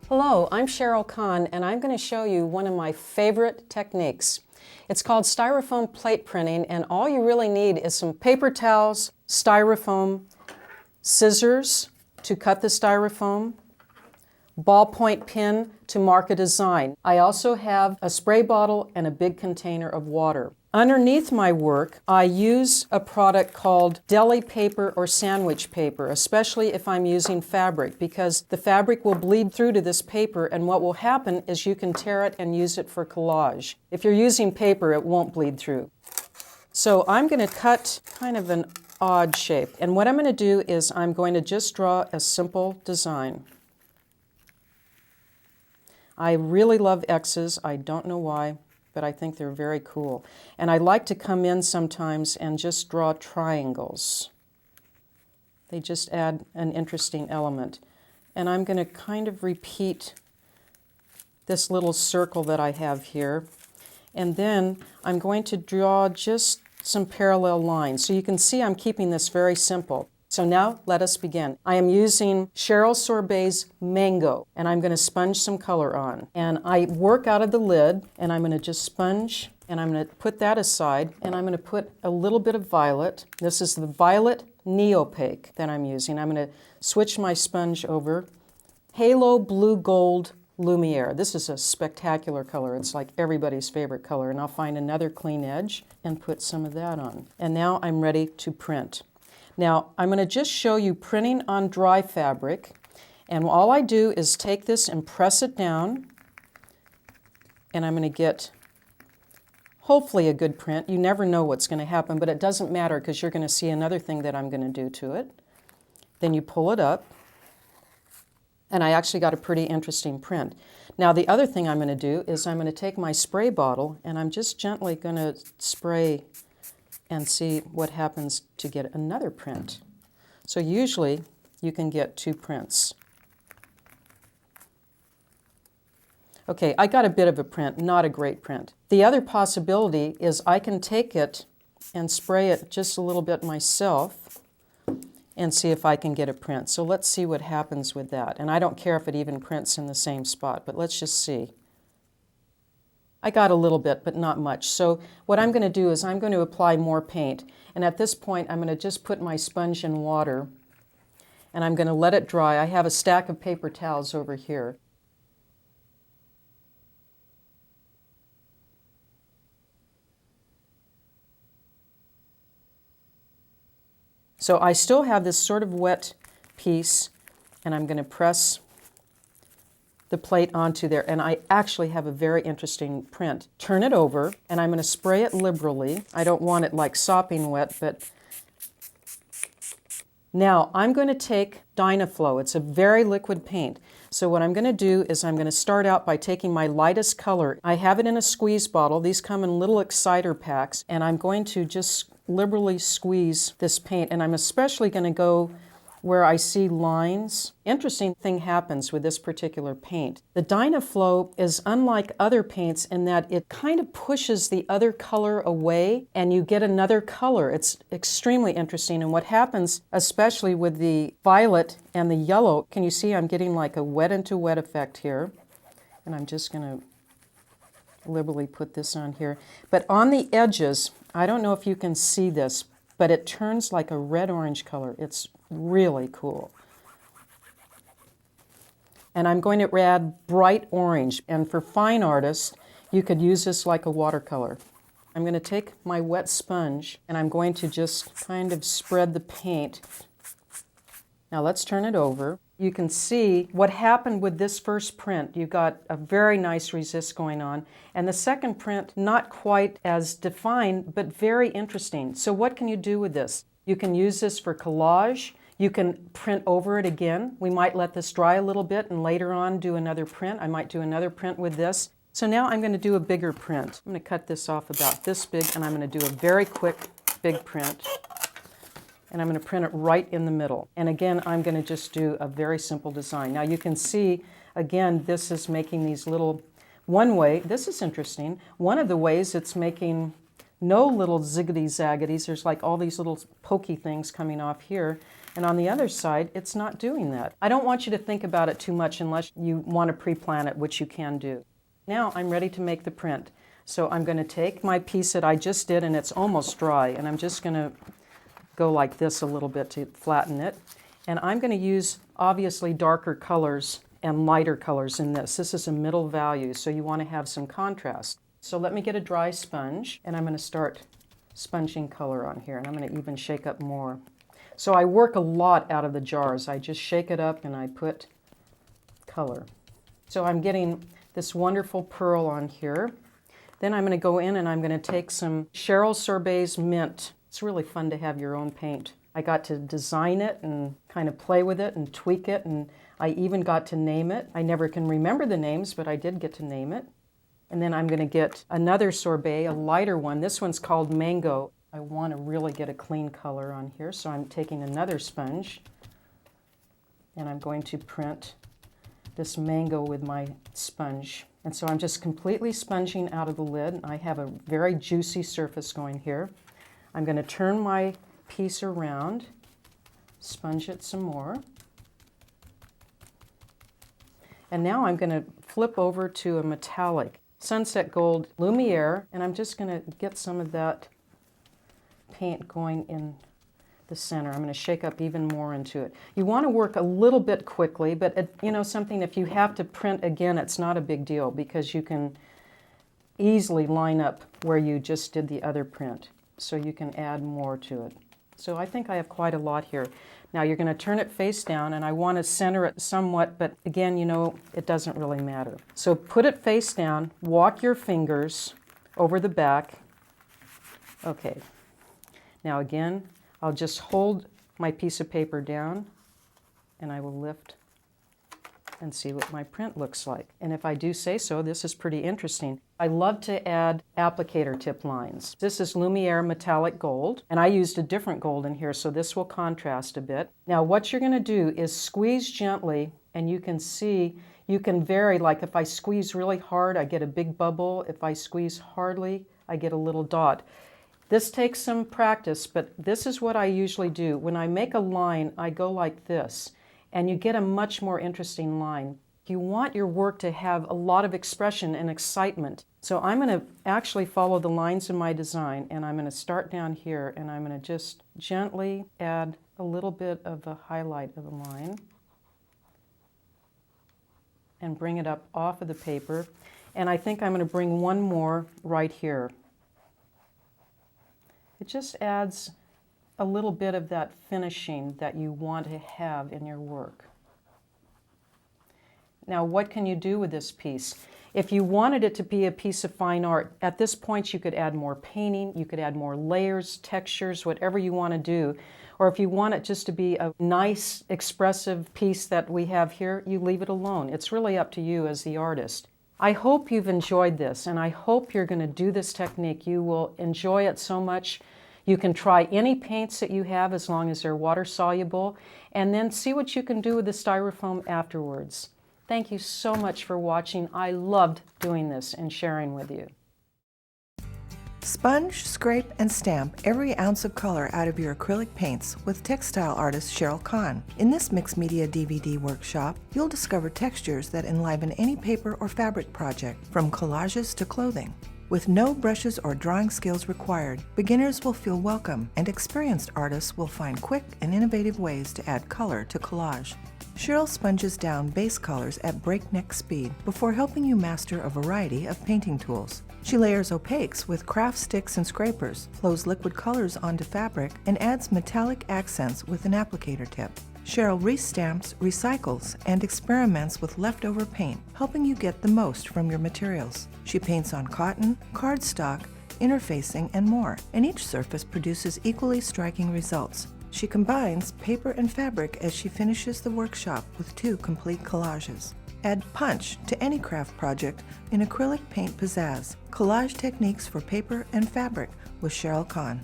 Hello, I'm Cheryl Kahn, and I'm going to show you one of my favorite techniques. It's called styrofoam plate printing, and all you really need is some paper towels, styrofoam, scissors to cut the styrofoam, ballpoint pen to mark a design. I also have a spray bottle and a big container of water. Underneath my work, I use a product called deli paper or sandwich paper, especially if I'm using fabric, because the fabric will bleed through to this paper, and what will happen is you can tear it and use it for collage. If you're using paper, it won't bleed through. So I'm going to cut kind of an odd shape, and what I'm going to do is I'm going to just draw a simple design. I really love X's. I don't know why, but I think they're very cool. And I like to come in sometimes and just draw triangles. They just add an interesting element. And I'm going to kind of repeat this little circle that I have here. And then I'm going to draw just some parallel lines. So you can see I'm keeping this very simple. So now let us begin. I am using Cheryl Sorbet's Mango, and I'm going to sponge some color on. And I work out of the lid, and I'm going to just sponge, and I'm going to put that aside, and I'm going to put a little bit of violet. This is the Violet Neopaque that I'm using. I'm going to switch my sponge over. Halo Blue Gold Lumiere. This is a spectacular color. It's like everybody's favorite color. And I'll find another clean edge and put some of that on. And now I'm ready to print. Now, I'm going to just show you printing on dry fabric, and all I do is take this and press it down, and I'm going to get hopefully a good print. You never know what's going to happen, but it doesn't matter because you're going to see another thing that I'm going to do to it. Then you pull it up, and I actually got a pretty interesting print. Now, the other thing I'm going to do is I'm going to take my spray bottle, and I'm just gently going to spray and see what happens to get another print. So usually you can get two prints. Okay, I got a bit of a print, not a great print. The other possibility is I can take it and spray it just a little bit myself and see if I can get a print. So let's see what happens with that. And I don't care if it even prints in the same spot, but let's just see. I got a little bit, but not much. So what I'm going to do is I'm going to apply more paint. And at this point, I'm going to just put my sponge in water, and I'm going to let it dry. I have a stack of paper towels over here. So I still have this sort of wet piece, and I'm going to press the plate onto there, and I actually have a very interesting print. Turn it over, and I'm going to spray it liberally. I don't want it like sopping wet, but now I'm going to take Dynaflow. It's a very liquid paint. So what I'm going to do is I'm going to start out by taking my lightest color. I have it in a squeeze bottle. These come in little exciter packs, and I'm going to just liberally squeeze this paint, and I'm especially going to go where I see lines. Interesting thing happens with this particular paint. The Dynaflow is unlike other paints in that it kind of pushes the other color away and you get another color. It's extremely interesting, and what happens, especially with the violet and the yellow, can you see I'm getting like a wet into wet effect here? And I'm just going to liberally put this on here. But on the edges, I don't know if you can see this, but it turns like a red-orange color. It's really cool. And I'm going to add bright orange. And for fine artists, you could use this like a watercolor. I'm going to take my wet sponge, and I'm going to just kind of spread the paint. Now let's turn it over. You can see what happened with this first print. You got a very nice resist going on. And the second print, not quite as defined, but very interesting. So what can you do with this? You can use this for collage. You can print over it again. We might let this dry a little bit and later on do another print. I might do another print with this. So now I'm going to do a bigger print. I'm going to cut this off about this big, and I'm going to do a very quick big print. And I'm going to print it right in the middle. And again, I'm going to just do a very simple design. Now you can see, again, this is making these little, one way, this is interesting, one of the ways it's making no little ziggity zaggities. There's like all these little pokey things coming off here. And on the other side, it's not doing that. I don't want you to think about it too much unless you want to pre-plan it, which you can do. Now I'm ready to make the print. So I'm going to take my piece that I just did, and it's almost dry, and I'm just going to go like this a little bit to flatten it. And I'm going to use obviously darker colors and lighter colors in this. This is a middle value, so you want to have some contrast. So let me get a dry sponge, and I'm going to start sponging color on here, and I'm going to even shake up more. So I work a lot out of the jars. I just shake it up and I put color. So I'm getting this wonderful pearl on here. Then I'm going to go in and I'm going to take some Cheryl Sorbet's Mint. It's really fun to have your own paint. I got to design it and kind of play with it and tweak it, and I even got to name it. I never can remember the names, but I did get to name it. And then I'm going to get another sorbet, a lighter one. This one's called Mango. I want to really get a clean color on here, so I'm taking another sponge and I'm going to print this mango with my sponge. And so I'm just completely sponging out of the lid. I have a very juicy surface going here. I'm going to turn my piece around, sponge it some more. And now I'm going to flip over to a metallic Sunset Gold Lumiere, and I'm just going to get some of that paint going in the center. I'm going to shake up even more into it. You want to work a little bit quickly, but you know something, if you have to print again, it's not a big deal because you can easily line up where you just did the other print. So you can add more to it. So I think I have quite a lot here. Now you're going to turn it face down, and I want to center it somewhat, but again, you know, it doesn't really matter. So put it face down, walk your fingers over the back. Okay. Now again, I'll just hold my piece of paper down, and I will lift and see what my print looks like. And if I do say so, this is pretty interesting. I love to add applicator tip lines. This is Lumiere Metallic Gold, and I used a different gold in here, so this will contrast a bit. Now what you're going to do is squeeze gently, and you can see, you can vary, like if I squeeze really hard, I get a big bubble. If I squeeze hardly, I get a little dot. This takes some practice, but this is what I usually do. When I make a line, I go like this, and you get a much more interesting line. You want your work to have a lot of expression and excitement. So I'm going to actually follow the lines in my design, and I'm going to start down here, and I'm going to just gently add a little bit of the highlight of the line and bring it up off of the paper. And I think I'm going to bring one more right here. It just adds a little bit of that finishing that you want to have in your work. Now, what can you do with this piece? If you wanted it to be a piece of fine art, at this point you could add more painting, you could add more layers, textures, whatever you want to do. Or if you want it just to be a nice, expressive piece that we have here, you leave it alone. It's really up to you as the artist. I hope you've enjoyed this, and I hope you're going to do this technique. You will enjoy it so much. You can try any paints that you have as long as they're water soluble, and then see what you can do with the styrofoam afterwards. Thank you so much for watching. I loved doing this and sharing with you. Sponge, scrape, and stamp every ounce of color out of your acrylic paints with textile artist Cheryl Kahn. In this mixed media DVD workshop, you'll discover textures that enliven any paper or fabric project, from collages to clothing. With no brushes or drawing skills required, beginners will feel welcome, and experienced artists will find quick and innovative ways to add color to collage. Cheryl sponges down base colors at breakneck speed before helping you master a variety of painting tools. She layers opaques with craft sticks and scrapers, flows liquid colors onto fabric, and adds metallic accents with an applicator tip. Cheryl restamps, recycles, and experiments with leftover paint, helping you get the most from your materials. She paints on cotton, cardstock, interfacing, and more, and each surface produces equally striking results. She combines paper and fabric as she finishes the workshop with 2 complete collages. Add punch to any craft project in acrylic paint pizzazz. Collage techniques for paper and fabric with Cheryl Kahn.